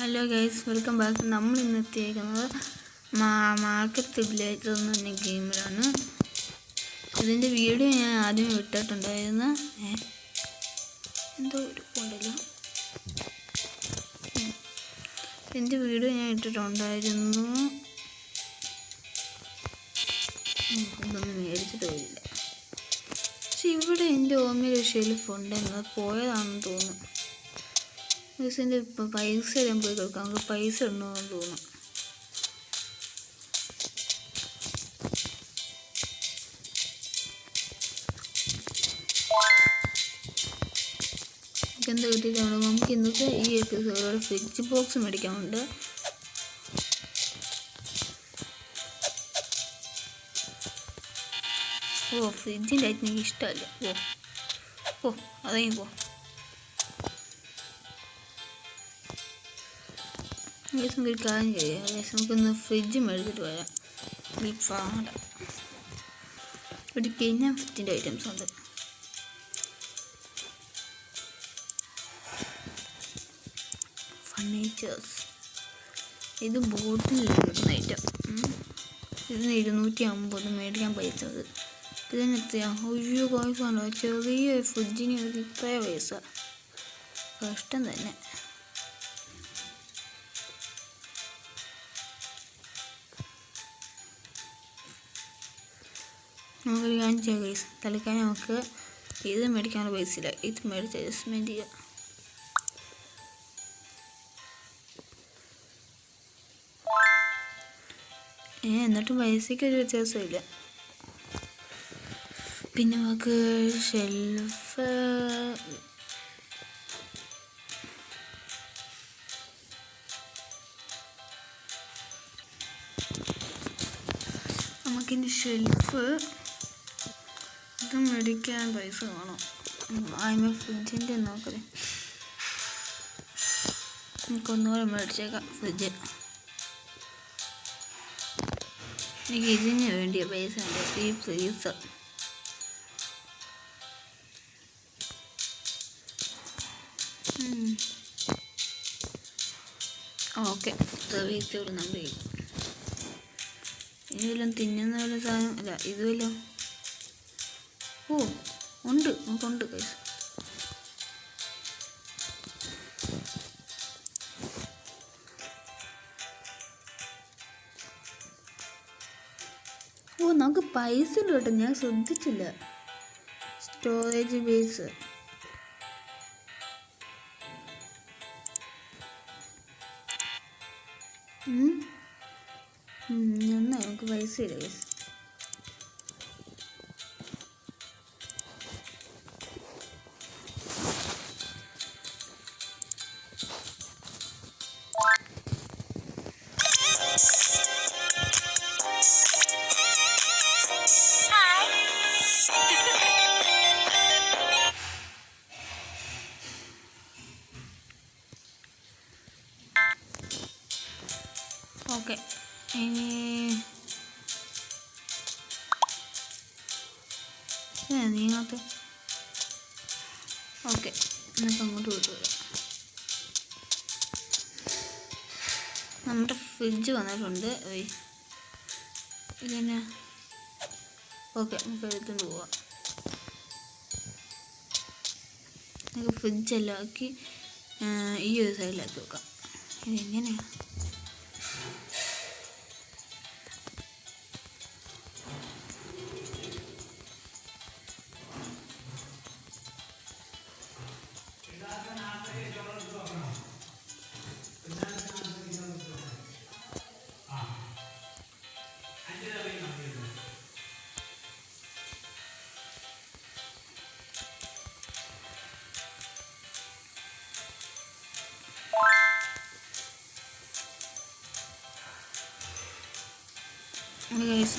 Hello guys, welcome back. നമ്മൾ ഇന്ന് എത്തിയേക്കുന്നത് market village എന്ന് പറഞ്ഞ ഗെയിമിലാണ്. ഇതിൻ്റെ വീഡിയോ ഞാൻ ആദ്യമേ വിട്ടിട്ടുണ്ടായിരുന്നു. എന്തോ ഒരു കൊണ്ടല്ലോ, ഇതിൻ്റെ വീഡിയോ ഞാൻ ഇട്ടിട്ടുണ്ടായിരുന്നു. ഇതൊന്നും മേടിച്ചിട്ട് പോയില്ല. പക്ഷെ ഇവിടെ എൻ്റെ ഓർമ്മയിൽ ഒരു ഷെൽഫ് ഉണ്ടായിരുന്നു, പോയതാണെന്ന് തോന്നുന്നു. ഇതിൻ്റെ ഇപ്പം പൈസ എല്ലാം പോയി കൊടുക്കാം. നമുക്ക് പൈസ ഉണ്ടോയെന്ന് തോന്നുന്നു. എന്താ കിട്ടിയിട്ടാണ് നമുക്ക് ഇന്നത്തെ ഈ എപ്പിസോഡ് ഫ്രിഡ്ജ് ബോക്സ് മേടിക്കാനുണ്ട്. ഫ്രിഡ്ജിൻ്റെ ആയിട്ട് എനിക്ക് ഇഷ്ടമല്ല. അതെങ്കിൽ നമുക്കൊരു കാര്യം ചെയ്യാം. നമുക്കൊന്ന് ഫ്രിഡ്ജ് മേടിച്ചിട്ട് വരാം. ഈ പാട പിന്നെ ഫ്രിഡ്ജിൻ്റെ ഐറ്റംസ് ഉണ്ട്. ഫർണിച്ചേഴ്സ്, ഇത് ബോട്ടിൽ കിട്ടുന്ന ഐറ്റം. ഇതിന് 250 മേടിക്കാൻ പൈസ. ഇതിന് എത്രയാ? ഒഴിയോ പൈസ. ചെറിയ ഫ്രിഡ്ജിന് ഇത്രയ പൈസ, കഷ്ടം തന്നെ. നമുക്കൊരു കാര്യം ചെയ്യാം ഗൈസ്, തൽക്കാലം നമുക്ക് ഇത് മേടിക്കാനുള്ള പൈസ ഇല്ല. ഇത് മേടിച്ച് അഡ്ജസ്റ്റ്മെൻറ്റ് ചെയ്യാം. എന്നിട്ടും പൈസയ്ക്ക് ഒരു വ്യത്യാസമില്ല. പിന്നെ നമുക്ക് ഷെൽഫ്, നമുക്കിനി ഷെൽഫ് ഇത് മേടിക്കാൻ പൈസ വേണം. ഫ്രിഡ്ജിൻ്റെ നോക്കലേ, നമുക്കൊന്നുകൂടെ മേടിച്ചേക്കാം ഫ്രിഡ്ജ്. എനിക്ക് ഇതിന് വേണ്ടിയ പൈസ ഉണ്ട്. ഈ ഫ്രീസർ ഓക്കെ. ഫ്രീസർ നമ്മൾ ഇതെല്ലാം തിന്നുന്ന പോലെ സാധനം അല്ല. ഇതുമല്ലോ ഉണ്ട്, നമുക്കുണ്ട് കൈസ്. നമുക്ക് പൈസ ഉണ്ട് കേട്ടോ, ഞാൻ ശ്രദ്ധിച്ചില്ല. സ്റ്റോറേജ് ബേസ് നന്നായി. നമുക്ക് പൈസ ഇല്ല കൈസ്. ഓക്കെ, ഇനി നീങ്ങാത്ത. ഓക്കെ, നമുക്ക് അങ്ങോട്ട് പോയിട്ട് വരാം. നമ്മുടെ ഫ്രിഡ്ജ് വന്നിട്ടുണ്ട്. ഇതന്നെ. ഓക്കെ, നമുക്ക് എടുത്തുകൊണ്ട് പോവാം. നമുക്ക് ഫ്രിഡ്ജെല്ലാം ആക്കി ഈ ഒരു സൈഡിലാക്കി വെക്കാം. ഇതെങ്ങനെയാണ്?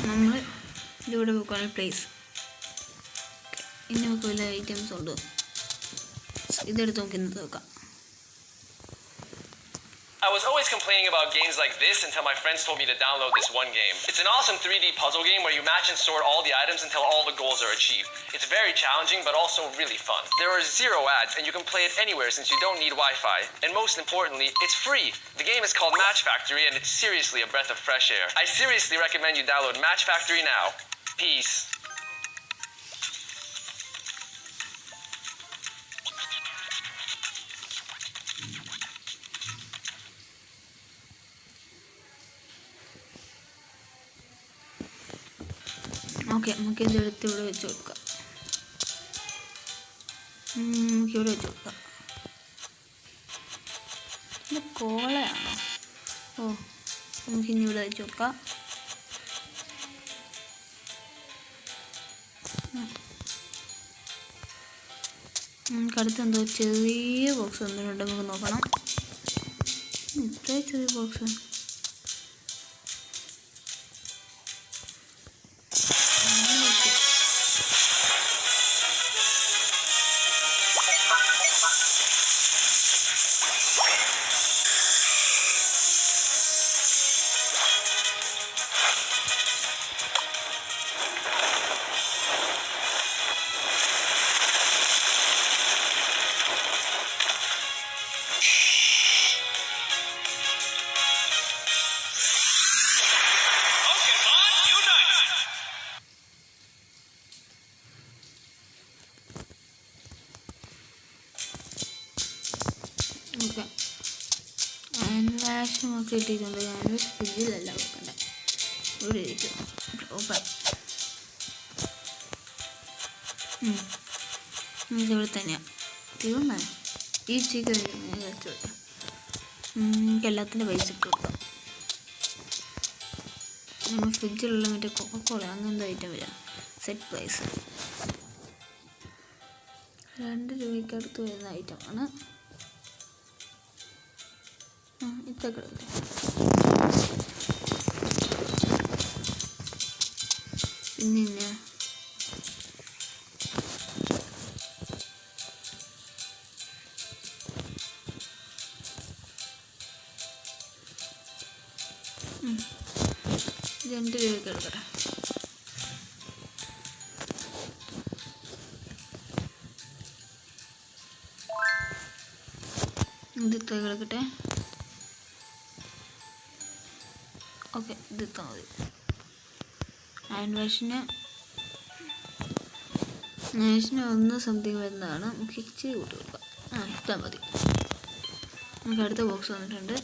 നമ്മൾ ഇതിലൂടെ പോകാനുള്ള പ്ലേസ്. ഇനി നമുക്ക് വല്ല ഐറ്റംസ് ഉണ്ട്. ഇതെടുത്ത് നോക്കി ഇന്നത്തെ നോക്കാം. I was always complaining about games like this until my friends told me to download this one game. It's an awesome 3D puzzle game where you match and sort all the items until all the goals are achieved. It's very challenging but also really fun. There are 0 ads and you can play it anywhere since you don't need Wi-Fi. And most importantly, it's free. The game is called Match Factory and it's seriously a breath of fresh air. I seriously recommend you download Match Factory now. Peace. Okay, നമുക്ക് ഇതെടുത്ത് ഇവിടെ വെച്ച് കൊടുക്കാം. നമുക്കിവിടെ വെച്ച് കൊടുക്കാം. ഇത് കോളയാണോ? ഓ, നമുക്കിനി ഇവിടെ വെച്ച് കൊടുക്കാം. നമുക്കടുത്ത് എന്തോ ചെറിയ ബോക്സ് ഒന്നുണ്ട്, നമുക്ക് നോക്കണം. ഇത്ര ചെറിയ ബോക്സ് ഓക്കെ. ഹാൻഡ് നമുക്ക് കിട്ടിയിട്ടുണ്ട്. ഹാൻഡ് വാഷ് ഫ്രിഡ്ജിലല്ല വെക്കണ്ട, ഇവിടെ ഇരിക്കും. ഓപ്പൺ. ഇതിവിടെ തന്നെയാണ്. തീർന്നേ ഈ ചിക്കൻ വെച്ചോട്ടെ. നമുക്ക് എല്ലാത്തിൻ്റെ പൈസ ഇട്ട് കൊടുക്കാം. നമ്മൾ ഫ്രിഡ്ജിലുള്ള മറ്റേ കൊക്കക്കോള അങ്ങനത്തെ ഐറ്റം വരാം. സെറ്റ് പ്രൈസ് 2 രൂപയ്ക്ക് അടുത്ത് വരുന്ന ഐറ്റമാണ്. ഇതൊക്കെ എടുക്കട്ടെ. പിന്നെ രണ്ട് രൂപയ്ക്ക് എടുക്കട്ടെ. ഇതിത്ര കിടക്കട്ടെ. ഓക്കെ, ഇതിത്താൽ മതി. ഹാൻഡ് വാഷിന് 1 സംതിങ് വരുന്നതാണ്. നമുക്ക് ഇച്ചിരി കൂട്ടി കൊടുക്കാം. ഇട്ടാൽ മതി. നമുക്ക് അടുത്ത ബോക്സ് വന്നിട്ടുണ്ട്.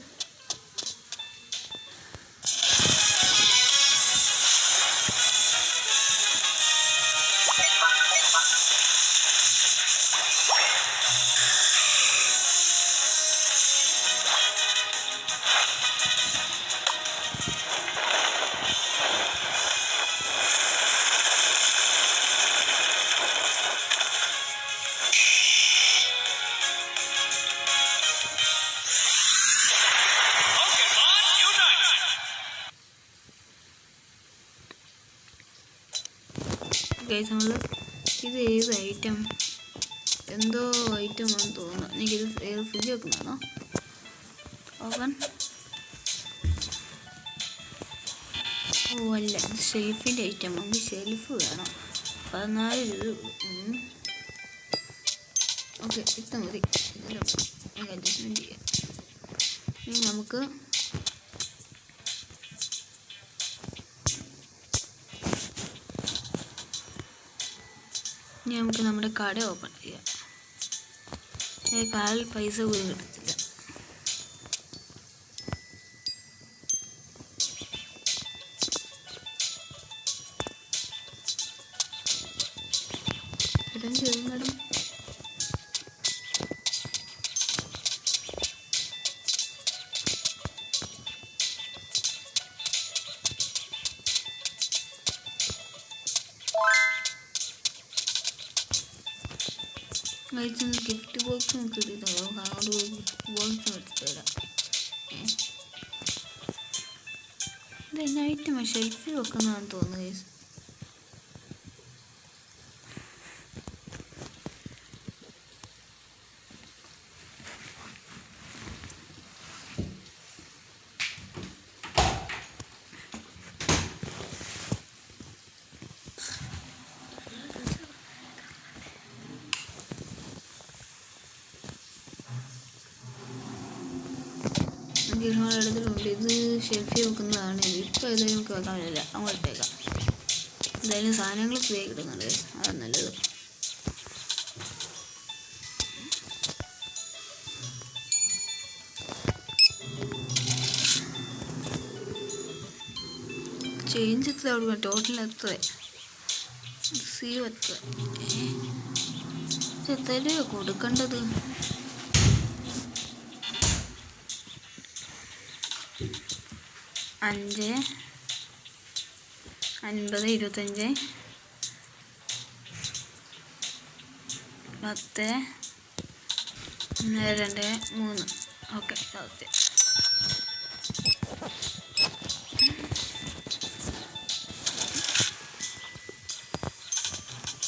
ഗൈസ്, നമ്മൾ ഇത് ഏത് ഐറ്റം, എന്തോ ഐറ്റം ആണെന്ന് തോന്നുന്നു. എനിക്കിത് ഏത് ഫ്രിഡ്ജ് വെക്കുന്നതാണോ? ഓപ്പൺ. ഓ അല്ല, ഇത് ഷെൽഫിൻ്റെ ഐറ്റം. നമുക്ക് ഷെൽഫ് വേണം. 14 രൂപ. ഓക്കെ, ഇത്ര മതി. ഇതിലും അഡ്ജസ്റ്റ്മെൻറ്റ് ചെയ്യാം. ഇനി നമുക്ക് നമ്മുടെ കട ഓപ്പൺ ചെയ്യാം. കാലിൽ പൈസ പോലും കിട്ടത്തില്ല. മാഡം ഗിഫ്റ്റ് ബോക്സ് നമുക്ക് കിട്ടിയിട്ടുണ്ടോ? അങ്ങോട്ട് ഗിഫ്റ്റ് ബോക്സ് എടുത്തു തരാം. ഇതെന്നെ ഐറ്റം ഷെൽഫിൽ വെക്കുന്നതാണെന്ന് തോന്നുന്നു ഗൈസ്. ഗിൽമോൾ എടുത്തിട്ടുണ്ട്. ഇത് ഷെൽഫിൽ വെക്കുന്നതാണ്. ഇപ്പോൾ ഏതായാലും നമുക്ക് വെക്കാൻ പറ്റില്ല, അങ്ങോട്ടേക്കാം. എന്തായാലും സാധനങ്ങൾ ഫ്രീ കിട്ടുന്നുണ്ട്, അതാണ് നല്ലത്. ചേഞ്ച് എത്ര കൊടുക്കണം, ടോട്ടൽ എത്ര, സീവ് എത്ര, എത്ര രൂപ കൊടുക്കേണ്ടത്? 5, 50, 25, 10, 1, 2, 3. Okay, okay.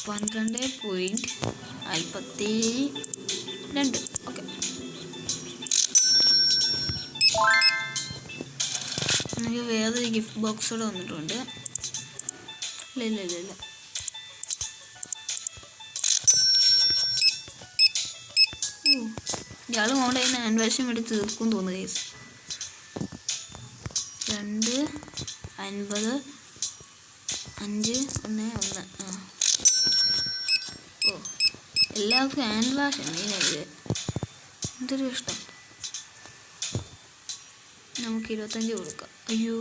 $12.42. ഓക്കെ, എനിക്ക് വേറൊരു ഗിഫ്റ്റ് ബോക്സ് കൂടെ വന്നിട്ടുണ്ട്. ഇല്ല. ഇയാൾ കൊണ്ട് അതിന് ആൻവേഷം വേണ്ടി തീർക്കും തോന്നുന്നു കേസ്. 2, 50, 5, 1, 1. ഓ, എല്ലാവർക്കും ഹാൻഡ് വാഷ് മെയിനായിട്ട്. എന്തൊരു ഇഷ്ടം. നമുക്ക് 25 കൊടുക്കാം. അയ്യോ,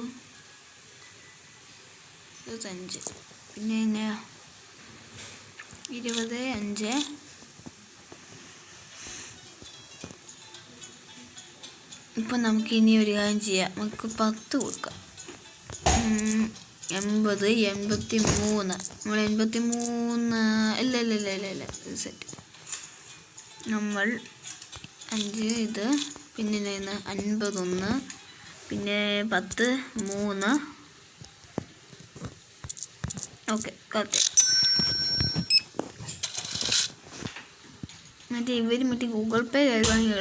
25. പിന്നെ എങ്ങനെയാ 25. ഇപ്പം നമുക്ക് ഇനി ഒരു കാര്യം ചെയ്യാം, നമുക്ക് 10 കൊടുക്കാം. 80, 83. നമ്മൾ 83. ഇല്ല സെറ്റ്. നമ്മൾ 5 ഇത്, പിന്നെ 51, പിന്നെ 10, 3. Okay, correct. മറ്റേ ഗൂഗിൾ പേ കയറുവാണെങ്കിൽ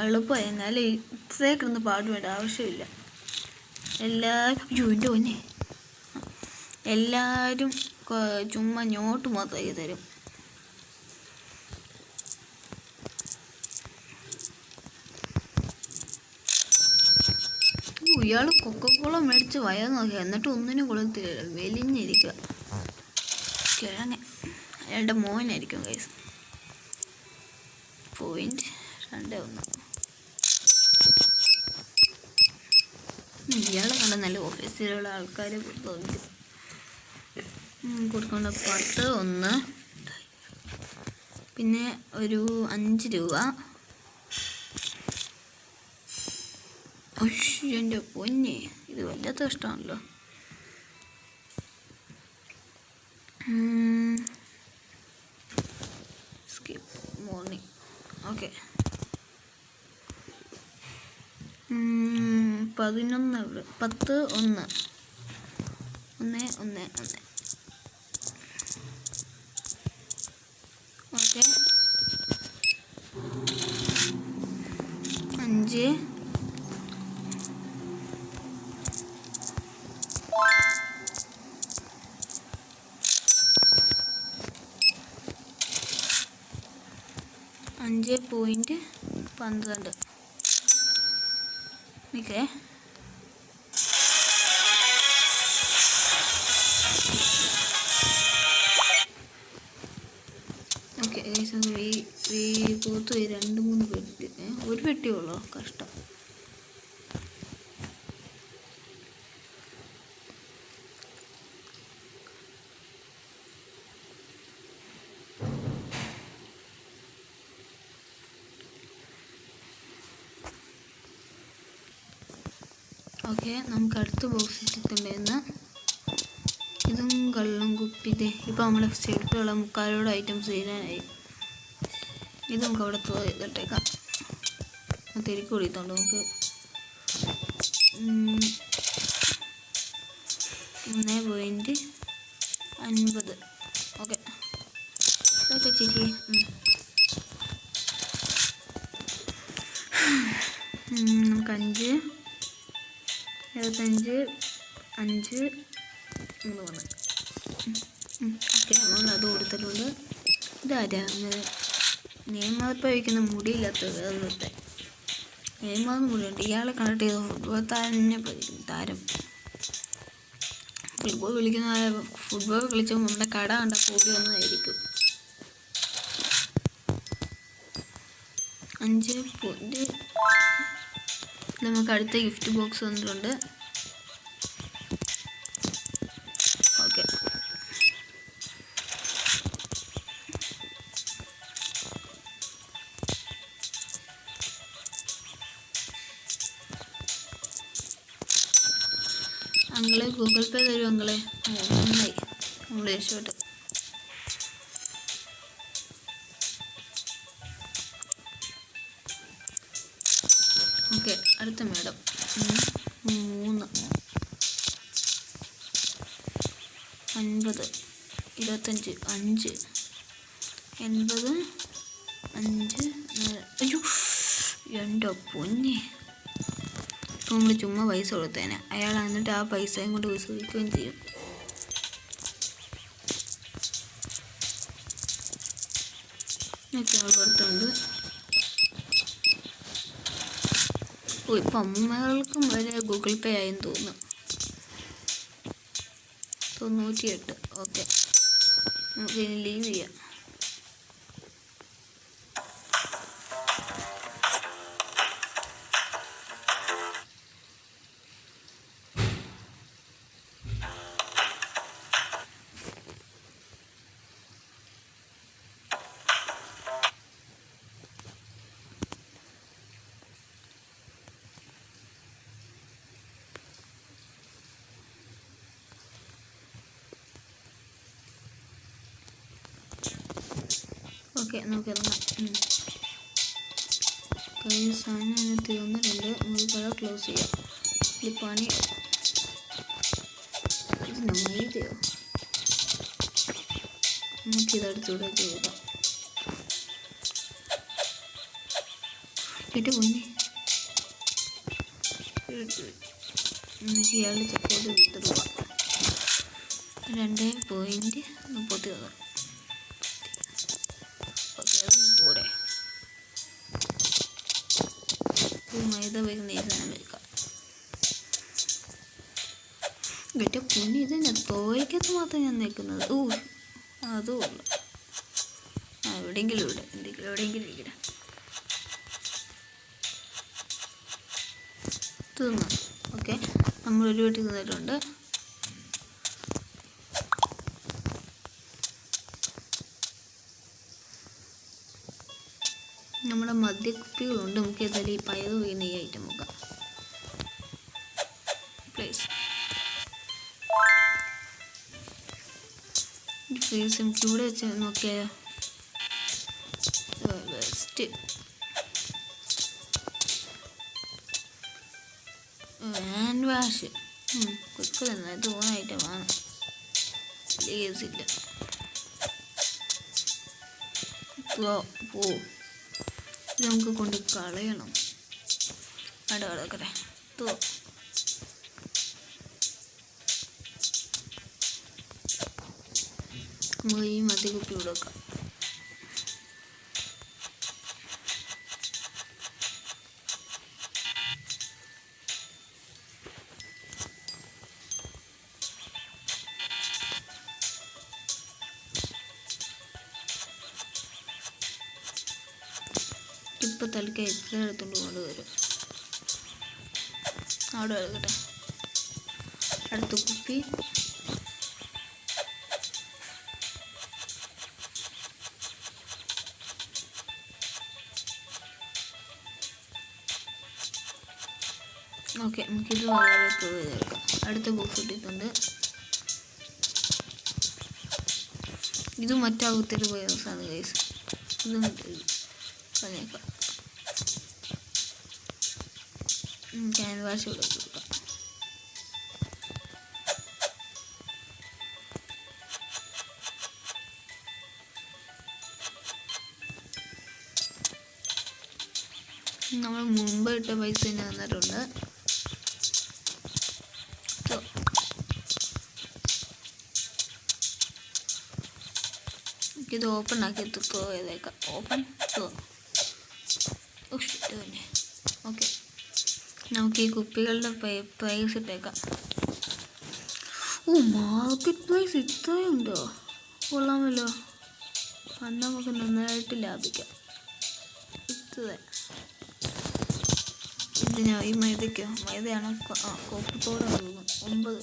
എളുപ്പമായി. എന്നാലും ഇത്രയൊക്കെ ഒന്ന് പാട്ട് വേണ്ട ആവശ്യമില്ല. എല്ലാവരും ചുമ്മാ നോട്ട് മാത്രമായി തരും. ഇയാൾ കൊക്കക്കോള മേടിച്ച് വയർ നോക്കി, എന്നിട്ട് ഒന്നിനും കൊള്ളത്തില്ല, വെലിഞ്ഞിരിക്കുക. കിഴങ്ങ് അയാളുടെ മോനായിരിക്കും ഗൈസ്. .21. ഇയാളെ കണ്ട നല്ല ഓഫീസിലുള്ള ആൾക്കാർ കൊടുക്കേണ്ട. 10, 1, പിന്നെ ഒരു 5 രൂപ. എൻ്റെ പൊന്നെ, ഇത് വല്ലാത്ത ഇഷ്ടമാണല്ലോ. സ്കിപ്പ് മോർണിംഗ്. ഓക്കെ, 11, 10, 1, 1. ഓക്കെ, 5. .12. ഓക്കെ, പോത്ത് 2-3 പെട്ടി. ഒരു പെട്ടിയുള്ളോ, കഷ്ടം. ഓക്കെ, നമുക്ക് അടുത്ത ബോക്സ് ഇട്ടിട്ടുണ്ടായിരുന്ന ഇതും കള്ളം കുപ്പിൻ്റെ. ഇപ്പോൾ നമ്മുടെ സ്റ്റേറ്റിലുള്ള മുക്കാലോട് ഐറ്റംസ് ചെയ്യാനായി. ഇത് നമുക്ക് അവിടെ ചെയ്തിട്ടേക്കാം. തിരിക്ക് കൊടുത്തോണ്ട് നമുക്ക് 1.50. ഓക്കെ, ഇതൊക്കെ ചേച്ചി. നമുക്ക് 5, 25, 5, 3. ഓക്കെ, നമ്മളത് കൊടുത്തിട്ടുണ്ട്. ഇതാരാ നിയമപ്പം വയ്ക്കുന്ന മുടിയില്ലാത്ത വേറൊരുത്തെ. നെയ്മർ കൂടിയുണ്ട്. ഇയാളെ കണക്ട് ചെയ്ത് ഫുട്ബോൾ തന്നെ താരം. ഫുട്ബോൾ കളിച്ചപ്പോൾ നമ്മുടെ കട കണ്ട കൂടി ഒന്നായിരിക്കും. 5 പോയിന്റ്. നമുക്ക് അടുത്ത ഗിഫ്റ്റ് ബോക്സ് വന്നിട്ടുണ്ട്. ഓക്കെ, അങ്ങളെ ഗൂഗിൾ പേ തരും അങ്ങളെ. നന്നായി, നമ്മൾ രക്ഷപ്പെട്ടു. ഓക്കെ, അടുത്ത മേഡം 3 50 25 5 80 5 അയ്യോ എൻ്റെ പൊന്നെ. നമ്മൾ ചുമ്മാ പൈസ കൊടുത്തേനെ. അയാൾ എന്നിട്ട് ആ പൈസയും കൊണ്ട് വിശ്വസിക്കുകയും ചെയ്യും. ഒക്കെ കൊടുത്തുണ്ട്. ഇപ്പം അമ്മമാർക്കും വരെ ഗൂഗിൾ പേ ആയെന്ന് തോന്നുന്നു. 98. ഓക്കെ, നമുക്ക് ഇനി ലീവ് ചെയ്യാം. ഓക്കെ, നമുക്ക് ഇറങ്ങാം. കഴിഞ്ഞ സാധനം തീർന്നിട്ടുണ്ട്. നമുക്ക് കട ക്ലോസ് ചെയ്യാം. ഇത് പണി മൈദയോ? നമുക്കിതടുത്തൂടെ ചെയ്താം. കേട്ട് പൊന്നി നമുക്ക് ഇയാളുടെ ചെക്കോട്ട് വിട്ട് പോവാം. 2.30. കൂടെ മൈദ വയ്ക്കുന്ന ഈ സാധനം വെക്കാം. കേട്ട പൊന്നി, ഇത് ഞാൻ തോയ്ക്കകത്ത് മാത്രം ഞാൻ നിൽക്കുന്നത്. അതുമല്ല, എവിടെയെങ്കിലും എവിടെയെങ്കിലും ഇരിക്കട്ടെ. തീർന്നു. ഓക്കെ, നമ്മളൊരു വീട്ടിൽ നിന്നിട്ടുണ്ട്. നമ്മുടെ മദ്യക്കുപ്പികളുണ്ട്. നമുക്ക് ഏതായാലും ഈ പയറ് വീണ ഈ ഐറ്റം നോക്കാം. പ്ലേസ് ഫേസ് നമുക്ക് ഇവിടെ വെച്ച് നോക്കിയാലോ? ബെസ്റ്റ്. ഹാൻഡ് വാഷ് കുഴപ്പമില്ല, ഇത് ഓണായിട്ട് വേണം. ലേസില്ല. പോ ഇത് നമുക്ക് കൊണ്ട് കളയണം. കിടക്കട്ടെ. നമുക്ക് ഈ മദ്യക്കുപ്പി ഇവിടെ വെക്കാം. ഇപ്പം തലക്ക് എത്ര എടുത്തുകൊണ്ട് കൊണ്ടുവരും. അവിടെ എടുക്കട്ടെ. അടുത്ത കുപ്പി. ഓക്കെ, നമുക്കിത് വളരെ എടുക്കാം. അടുത്ത ബോക്സ് ഇട്ടിട്ടുണ്ട്. ഇത് മറ്റാകത്തിൽ പോയ ദിവസമാണ് ഗൈസ്. ഇത് കളഞ്ഞേക്കാം. ക്യാൻവാസ് ഇവിടെ കൊടുക്കാം. നമ്മൾ മുമ്പ് ഇട്ട പൈസ തന്നെ തന്നിട്ടുണ്ട്. ഇത് ഓപ്പൺ ആക്കി പോയതേക്കാം. ഓപ്പൺ തന്നെ ഓക്കെ, നമുക്ക് ഈ കുപ്പികളുടെ പ്രൈസ് ഇട്ടേക്കാം. ഓ, മാർക്കറ്റ് പ്രൈസ് ഇത്രയുണ്ടോ? കൊള്ളാമല്ലോ. അന്ന് നമുക്ക് നന്നായിട്ട് ലാഭിക്കാം. ഇത്ര ഇതിനോ ഈ മൈദയ്ക്കോ? മൈദയാണ്. കോപ്പിത്തോടാണ് തോന്നുന്നു. 9.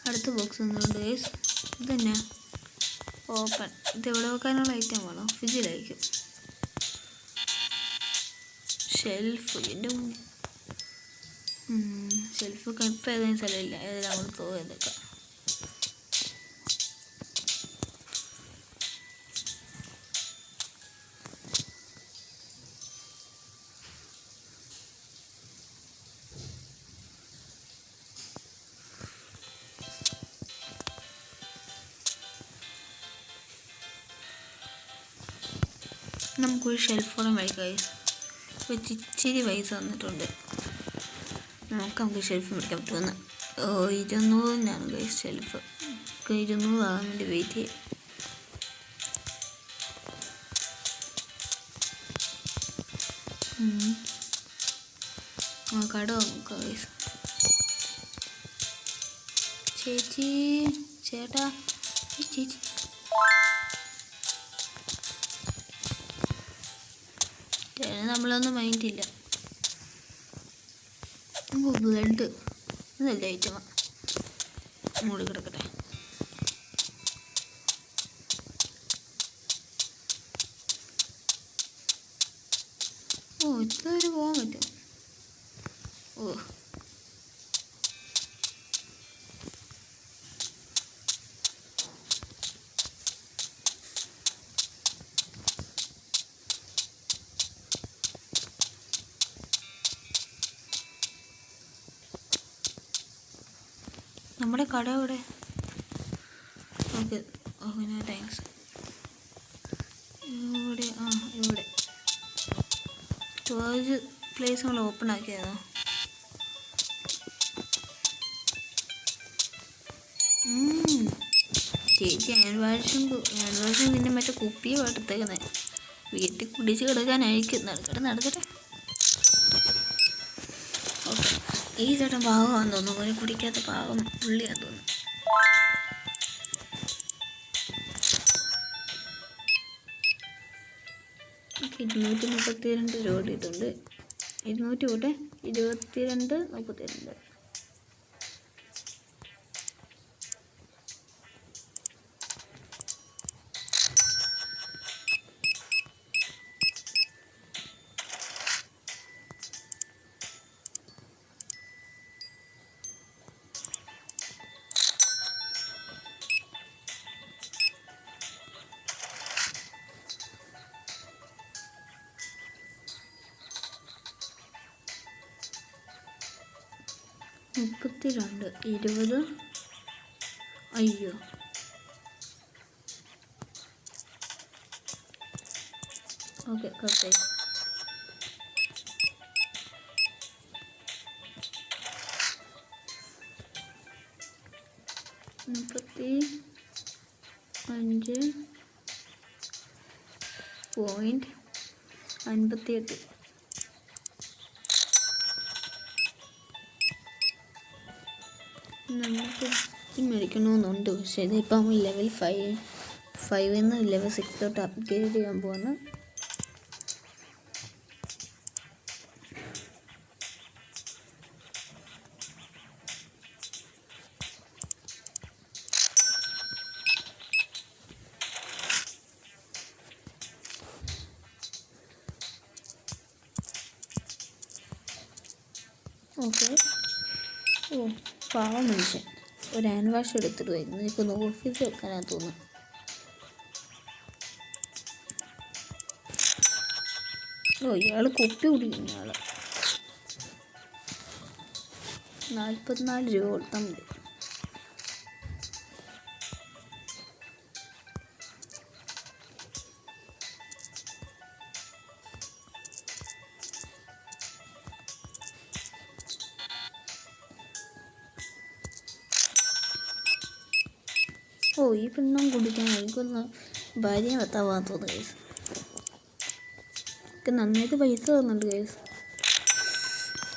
അടുത്ത ബോക്സ് ഒന്നുണ്ട് ഗൈസ്. ഇത് തന്നെ ഓപ്പൺ. ഇത് എവിടെ വെക്കാനുള്ള ഐറ്റം വേണോ? ഫ്രിഡ്ജിലായിരിക്കും. ഷെൽഫ്. എൻ്റെ ഷെൽഫ് ഇപ്പം ഏതെങ്കിലും സ്ഥലമില്ല. ഏതെല്ലാം കൂടെ പോയതൊക്കെ. നമുക്കൊരു ഷെൽഫ് കൂടെ മേടിക്കാം. ഇച്ചിരി പൈസ വന്നിട്ടുണ്ട്. നമുക്ക് ഷെൽഫ് മേടിക്കാൻ പറ്റുമെന്ന്. 200-നാണ് ഗൈസ് ഷെൽഫ്. 200 ആകാൻ വേണ്ടി വെയിറ്റ് ചെയ്യും. കട നോക്കാം ഗൈസ്. ചേച്ചി, ചേട്ടാ, ചേച്ചി, നമ്മളൊന്നും മൈൻഡില്ല. ബ്ലഡ് നല്ല ഐറ്റമാണ്. മൂടി കിടക്കട്ടെ. ഓ, ഇത്ര വരെ പോകാൻ പറ്റും. ഓ, നമ്മുടെ കട എവിടെ? Okay, okay, thanks. ഇവിടെ ഇവിടെ സ്റ്റോറേജ് പ്ലേസ് നമ്മൾ ഓപ്പൺ ആക്കിയതാ. ചേച്ചി ഹാൻഡ് വാഷും പിന്നെ മറ്റേ കുപ്പിയുമായിട്ട് ഇട്ടേക്കുന്നത്. വീട്ടിൽ കുടിച്ച് കിടക്കാനായിരിക്കും. നടക്കട്ടെ. ഓക്കെ, ഈ ചേട്ടൻ പാവമാണെന്ന് തോന്നുന്നു. ഒരു കുടിക്കാത്ത പാവം പുള്ളിയാന്ന് തോന്നുന്നു. ഓക്കെ, 232 രൂപ ഇട്ടുണ്ട്. 200 കൂടെ 22, 32. $32, 20. അയ്യോ, ഓക്കെ, കറക്റ്റായി. $35.58. നമുക്ക് മേടിക്കണമെന്നുണ്ട്. പക്ഷേ ഇതിപ്പം ലെവൽ 5 ലെവൽ 6 അപ്ഗ്രേഡ് ചെയ്യാൻ പോവാണ്. ഓക്കെ. ഓ, പാവം മനുഷ്യൻ. ഒരു ഹാൻഡ് വാഷ് എടുത്തിട്ട് വരുന്നു. എനിക്കൊന്ന് ഓഫീസിൽ വെക്കാനാണ് തോന്നുന്നു. ഓ, ഇയാൾ കുപ്പി കുടിക്കുന്ന ആൾ. 44 രൂപ കൊടുത്താൽ മതി. ഈ പെണ്ണും കുടിക്കാൻ എനിക്കൊന്ന് ഭാര്യ ഭർത്താവാൻ തോന്നുന്നു കേസ്. എനിക്ക് നന്നായിട്ട് പൈസ തന്നുന്നുണ്ട് കേസ്.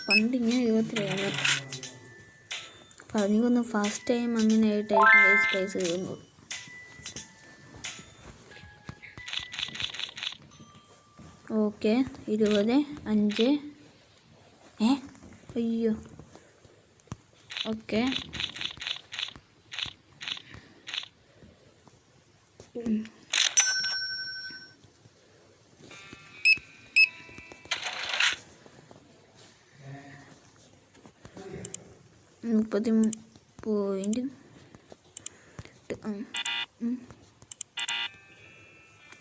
പണ്ട് ഇങ്ങനെ ഇരുപത്തിലാണ് പറഞ്ഞൊന്ന് ഫസ്റ്റ് ടൈം അങ്ങനെ ആയിട്ടായിരിക്കും കേസ് പൈസ തരുന്നത്. ഓക്കെ 20 5 അയ്യോ ഓക്കെ 30 പോയിന്റ്.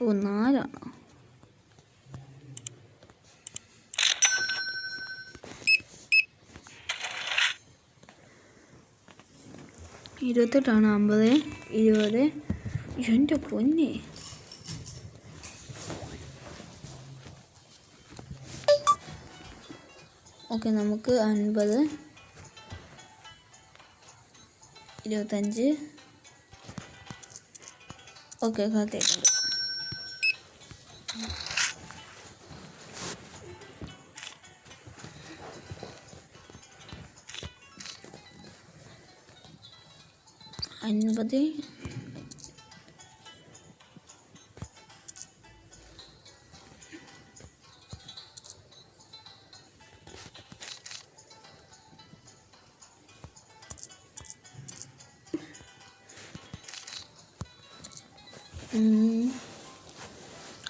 ഓ 4 ആണോ? ഇരുപത്തെട്ടാണ് 50 20. എൻ്റെ പൊന്നെ. ഓക്കെ നമുക്ക് 50 25. ഓക്കെ കാത്തിട്ടുണ്ട്. അൻപത്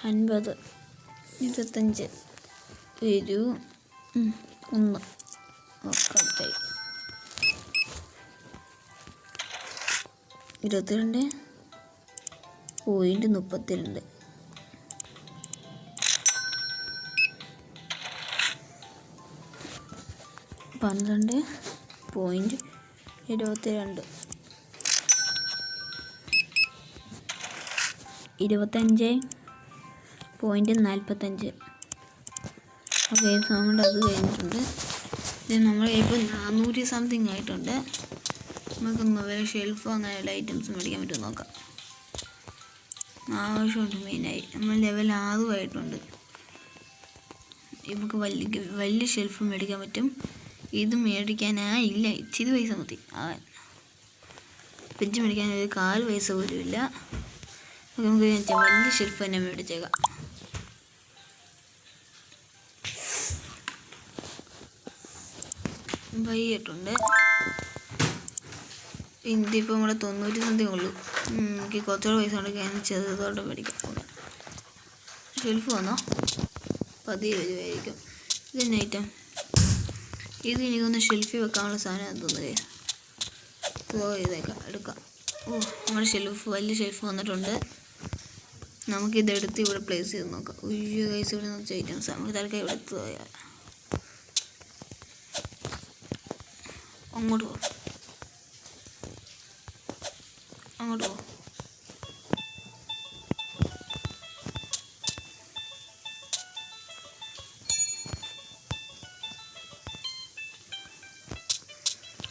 അൻപത് 25 1 അടുത്തായി 22 പോയിന്റ് 32. പന്ത്രണ്ട് പോയിന്റ് 72. 25.45. ഓക്കെ നമ്മുടെ അത് കഴിഞ്ഞിട്ടുണ്ട്. ഇത് നമ്മൾ ഇപ്പോൾ 400 സംതിങ് ആയിട്ടുണ്ട്. നമുക്കൊന്ന് വരെ ഷെൽഫ് അങ്ങനെയുള്ള ഐറ്റംസ് മേടിക്കാൻ പറ്റുമോ നോക്കാം. ആവശ്യമുണ്ട്. മെയിനായി നമ്മൾ ലെവൽ 6 ആയിട്ടുണ്ട്. നമുക്ക് വലിയ ഷെൽഫ് മേടിക്കാൻ പറ്റും. ഇത് മേടിക്കാനായില്ല, ഇച്ചിരി പൈസ മതി. ഫ്രിഡ്ജ് മേടിക്കാൻ ഒരു 4 പൈസ പോലും ഇല്ല. നമുക്ക് വലിയ ഷെൽഫ് തന്നെ മേടിച്ചേക്കാം. വൈകിട്ടുണ്ട്. ഇതിപ്പോൾ നമ്മുടെ 90 സംതിങ് ഉള്ളൂ. എനിക്ക് കുറച്ചുകൂടെ പൈസ ഉണ്ടെങ്കിൽ ചെറുതോടെ മേടിക്കാം. ഷെൽഫ് വന്നോ 10 രൂപയായിരിക്കും. ഇതന്നെ ഐറ്റം. ഇത് എനിക്കൊന്ന് ഷെൽഫിൽ വെക്കാനുള്ള സാധനം തോന്നുന്നത്. ഇതേക്കാം എടുക്കാം. നമ്മുടെ ഷെൽഫ് വലിയ ഷെൽഫ് വന്നിട്ടുണ്ട്. നമുക്കിതെടുത്ത് ഇവിടെ പ്ലേസ് ചെയ്ത് നോക്കാം. ഗൈസ് ഇവിടെ നിന്ന് ഐറ്റംസ് നമുക്ക് തൽക്കാലം ഇവിടെ എടുത്ത് പോയാൽ അങ്ങോട്ട് പോ.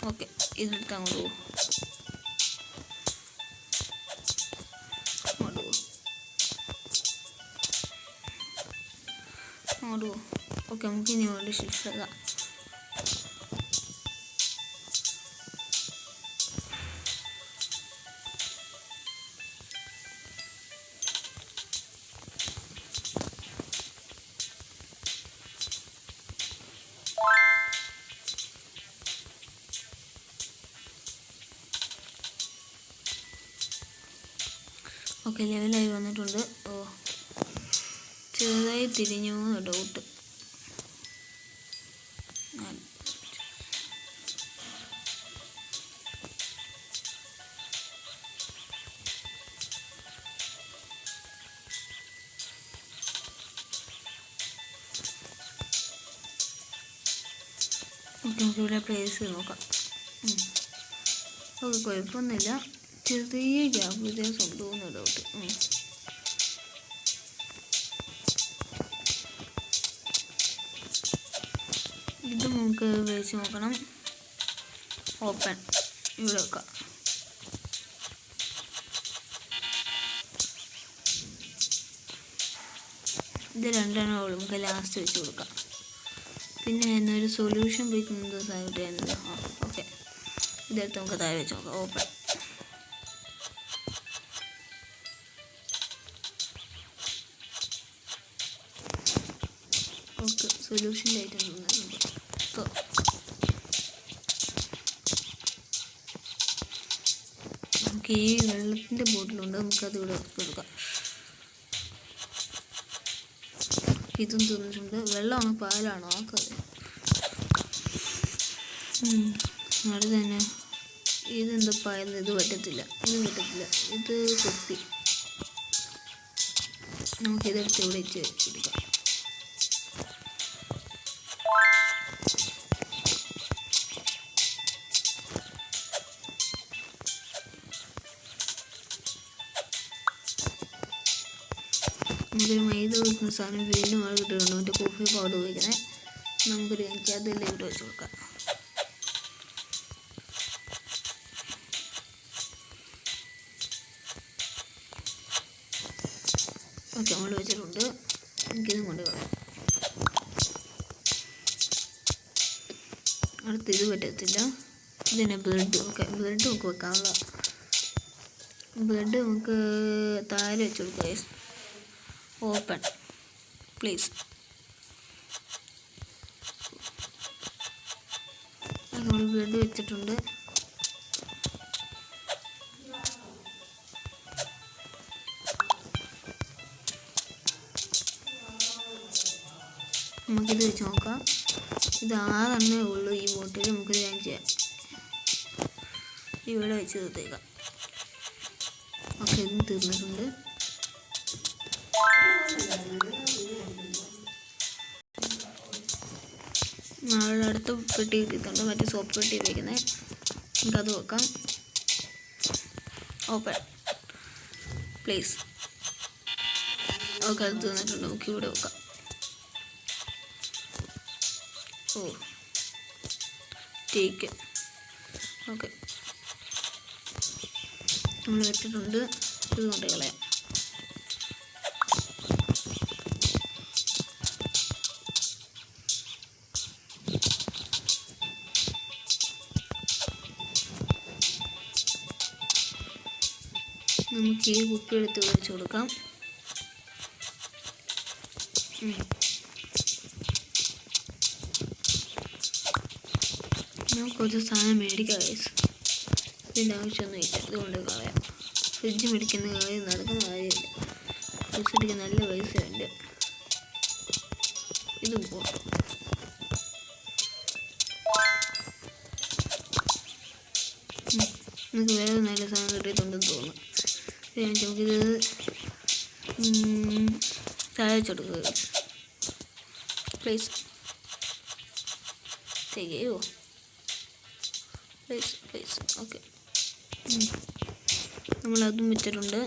ഓക്കെ ഇതെടുത്ത് അങ്ങോട്ട് പോകും. ഓക്കെ നമുക്ക് ഇനി വേണ്ടി ഷിഫ്റ്റ് ആകാം. ഓക്കെ ലെവലായി വന്നിട്ടുണ്ട്. ചെറുതായി തിരിഞ്ഞു ഡൗട്ട്. ഓക്കെ നമുക്ക് ഇവിടെ പ്ലേസ് ചെയ്ത് നോക്കാം. ഓക്കെ കുഴപ്പമൊന്നുമില്ല. ചെറിയ ഗ്യാപ്പ് വ്യത്യാസം ഉണ്ടോ എന്ന് ഡൗട്ട്. ഇത് നമുക്ക് വെച്ച് നോക്കണം. ഓപ്പൺ ഇവിടെ വെക്കാം. ഇത് രണ്ടെണ്ണം നമുക്ക് ലാസ്റ്റ് വെച്ച് കൊടുക്കാം. പിന്നെ എന്നൊരു സൊല്യൂഷൻ വയ്ക്കുന്നത് സാധിക്കുന്നത്. ഓക്കെ, ഇതെടുത്ത് നമുക്ക് താഴെ വെച്ച് നോക്കാം. ഓപ്പൺ. ഓക്കെ, സൊല്യൂഷൻ്റെ ഐറ്റം തോന്നുന്നുണ്ട്. അപ്പോൾ നമുക്ക് ഈ വെള്ളത്തിൻ്റെ ബോട്ടിലുണ്ട്, നമുക്കത് ഇവിടെ കൊടുക്കാം. ഇതും തിന്നിട്ടുണ്ട്. വെള്ളമാണോ പാലാണോ ആക്കത്? അത് തന്നെ. ഇതെന്താ പായത്? ഇത് പറ്റത്തില്ല, ഇത് പറ്റത്തില്ല. ഇത് കുപ്പി. നമുക്കിതെടുത്ത് ഇവിടെ വെച്ച് വെച്ചെടുക്കാം. നമുക്കൊരു മൈദ കൊടുക്കുന്ന സാധനം വീണ്ടും ആൾ കിട്ടുന്നുണ്ട്. മറ്റേ കോഫി പൗഡർ ഉപയോഗിക്കണേ. നമുക്കൊരു കഴിച്ച് അതെല്ലാം ഇവിടെ വെച്ച് കൊടുക്കാം. ഓക്കെ, നമ്മൾ വെച്ചിട്ടുണ്ട്. എനിക്കിതും കൊണ്ട് കളയാം. അടുത്ത് ഇത് പറ്റത്തില്ല. ഇതിനെ ബ്ലഡ്. ഓക്കെ, ബ്ലഡ് നമുക്ക് വെക്കാനുള്ള ബ്ലഡ് നമുക്ക് താഴെ വെച്ച് കൊടുക്കാം. Open please. നമ്മൾ ബ്ലഡ് വെച്ചിട്ടുണ്ട്. നമുക്കിത് വെച്ച് നോക്കാം. ഇത് 6 ഉള്ളൂ ഈ ബോട്ടിൽ. നമുക്കിത് ഞാൻ ചെയ്യാം. ഇവിടെ വെച്ച് തീർത്തേക്കാം. ഓക്കെ, ഇതും തീർന്നിട്ടുണ്ട്. നാളെ അടുത്ത പെട്ടി കിട്ടിയിട്ടുണ്ട്, മറ്റേ സോപ്പ് പെട്ടി വയ്ക്കുന്നത്. നമുക്കത് വെക്കാം. Open please. ഓക്കെ, അത് തീർന്നിട്ടുണ്ട്. നമുക്ക് ഇവിടെ വെക്കാം. ഓ, ടേക്ക്. ഓക്കെ, നമ്മൾ വെച്ചിട്ടുണ്ട്. ഇത് കൊണ്ട് കളയാം. നമുക്ക് ഈ കുപ്പി എടുത്ത് വെച്ച് കൊടുക്കാം. ഞാൻ കുറച്ച് സാധനം മേടിക്കാം. ഇതിൻ്റെ ആവശ്യമൊന്നുമില്ല, ഇതുകൊണ്ട് കളയാം. ഫ്രിഡ്ജ് മേടിക്കുന്ന കാര്യം നടക്കുന്ന കാര്യമില്ല. ഫ്രിഡ്ജ് മേടിക്കാൻ നല്ല പൈസയുണ്ട്. ഇതും പോകും. നമുക്ക് വേറെ നല്ല സാധനം കിട്ടിയിട്ടുണ്ടെന്ന് തോന്നുന്നു. നമുക്കിത് താഴെ വെച്ചെടുക്കുക പ്ലീസ്. തികയോ? Please please. ഓക്കെ, നമ്മളതും വെച്ചിട്ടുണ്ട്.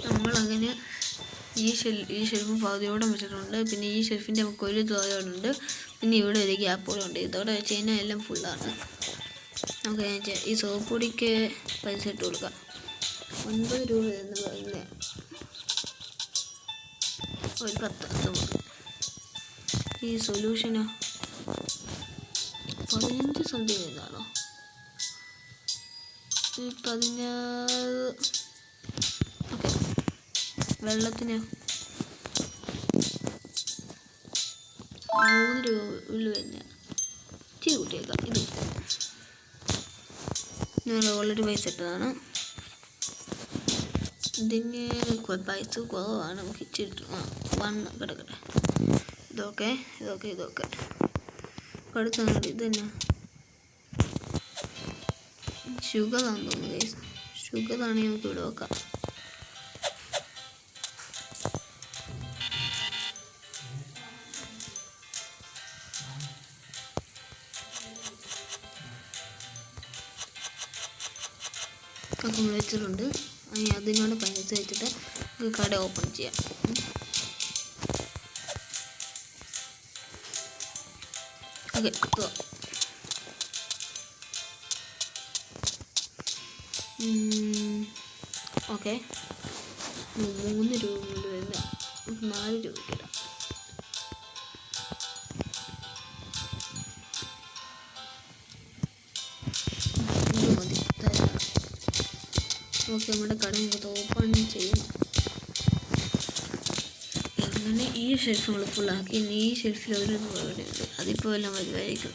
നമ്മളങ്ങനെ ഈ ഷെൽഫ് പകുതിയോടെ വെച്ചിട്ടുണ്ട്. പിന്നെ ഈ ഷെൽഫിൻ്റെ നമുക്ക് ഒരു ദ്വാരമുണ്ട്. പിന്നെ ഇവിടെ ഒരു ഗ്യാപ്പോടെ ഉണ്ട്. ഇതോടെ വെച്ച് കഴിഞ്ഞാൽ എല്ലാം ഫുള്ളാണ്. നമുക്ക് ഈ സോപ്പ് പൊടിക്ക് പൈസ ഇട്ട് കൊടുക്കാം. 9 രൂപ എന്ന് പറയുന്നത് ഒരു 10 മതി. ഈ സൊല്യൂഷനോ 15 സംതിങ് ഇതാണോ? ഈ 16. ഓക്കെ, വെള്ളത്തിന് 3 രൂപ ഉള്ളു തന്നെ. ഇച്ചിരി കൂട്ടിയേക്കാം. ഇത് ഞാൻ ഓൾറെഡി പൈസ ഇട്ടതാണ്. ഇതിന് പൈസ കുറവാണ്. നമുക്ക് ഇച്ചിരി 1 കിടക്കട്ടെ. ഇതൊക്കെ അടുത്താണ്. ഇത് തന്നെ ഷുഗറാണെന്ന് തോന്നുന്നു ഗൈസ്. ഷുഗറാണെങ്കിൽ നമുക്ക് ഇവിടെ വെക്കാം. ഒക്കെ നമ്മൾ വെച്ചിട്ടുണ്ട്. അതിനോട് പൈസ വെച്ചിട്ട് നമുക്ക് കട ഓപ്പൺ ചെയ്യാം. ഓക്കെ, ഓക്കെ 3 രൂപ കൊണ്ട് വരില്ല, 4 രൂപയ്ക്കിടാം. ഓക്കെ, നമ്മുടെ കട നമുക്ക് ഓപ്പൺ ചെയ്യും. അങ്ങനെ ഈ ഷെൽഫ് നമ്മൾ ഫുള്ളാക്കി. ഇനി ഈ ഷെൽഫിൽ ഒരു ഉണ്ട്, അതിപ്പോൾ എല്ലാം വരുമായിരിക്കും.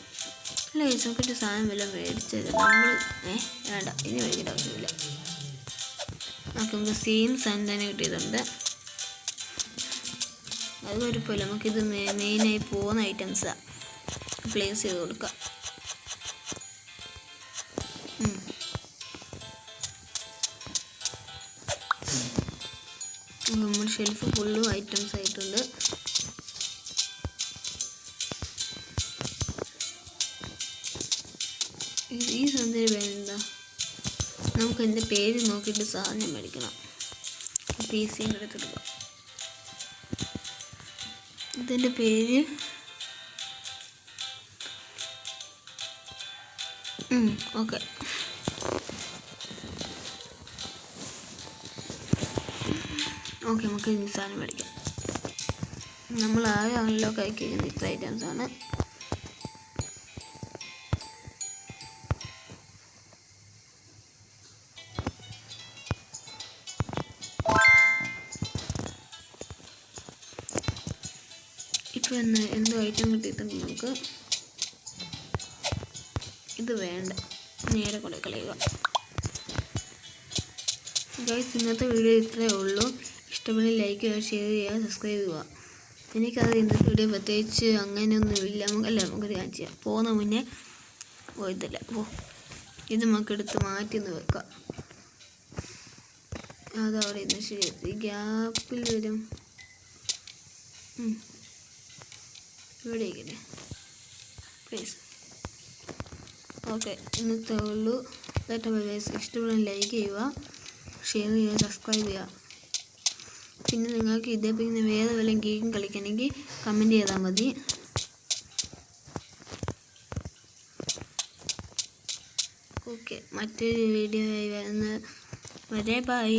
അല്ല ഗൈസ്, നമുക്കൊരു സാധനം വല്ലതും മേടിച്ചത് നമ്മൾ വേണ്ട, ഇനി മേടിക്കേണ്ട ആവശ്യമില്ല. നമുക്ക് സെയിം സാധനം തന്നെ കിട്ടിയതുണ്ട്, അത് കുഴപ്പമില്ല. നമുക്കിത് മെയിനായി പോകുന്ന ഐറ്റംസാണ്, പ്ലേസ് ചെയ്ത് കൊടുക്കാം. നമ്മുടെ ഷെൽഫ് ഫുള്ളും ഐറ്റംസ് ആയിട്ടുണ്ട്. ഈ സാധനത്തിന് പേരെന്താ? നമുക്ക് എൻ്റെ പേര് നോക്കിയിട്ട് സാധനം മേടിക്കണം. PC എടുത്തിടുക. ഇതിൻ്റെ പേര് ഓക്കെ. നമുക്ക് ഈ സാധനം മേടിക്കാം. നമ്മൾ ആകെ അൺലോക്ക് ആക്കിയിരിക്കുന്ന ഇത്ര ഐറ്റംസാണ്. ഇപ്പോൾ എന്തോ ഐറ്റം കിട്ടിയിട്ടുണ്ട്. നമുക്ക് ഇത് വേണ്ട, നേരെ കൊണ്ട് കളയുക. ഗൈസ്, ഇന്നത്തെ വീഡിയോ ഇത്രയേ ഉള്ളൂ. ഇഷ്ടപ്പെട്ട് ലൈക്ക് ചെയ്യുക, ഷെയർ ചെയ്യുക, സബ്സ്ക്രൈബ് ചെയ്യുക. എനിക്കത് ഇന്നത്തെ വീഡിയോ പ്രത്യേകിച്ച് അങ്ങനെയൊന്നുമില്ല. നമുക്കൊരു കാര്യം ചെയ്യാം. പോകുന്ന മുന്നേ പോയതില്ല. ഇത് നമുക്കെടുത്ത് മാറ്റി ഒന്ന് വെക്കാം. അതവിടെ ഇന്ന് ശരി ഗ്യാപ്പിൽ വരും. ഇവിടെ ഇരിക്കട്ടെ പ്ലീസ്. ഓക്കെ, ഇന്നത്തെ ഉള്ളൂ. ഇഷ്ടപ്പെടുന്ന ലൈക്ക് ചെയ്യുക, ഷെയർ ചെയ്യുക, സബ്സ്ക്രൈബ് ചെയ്യുക. പിന്നെ നിങ്ങൾക്ക് ഇതേപോലെ വേറെ വല്ല ഗെയിം കളിക്കണമെങ്കിൽ കമൻറ്റ് ചെയ്താൽ മതി. ഓക്കെ, മറ്റൊരു വീഡിയോ ആയി വരുന്ന വരെ ബൈ.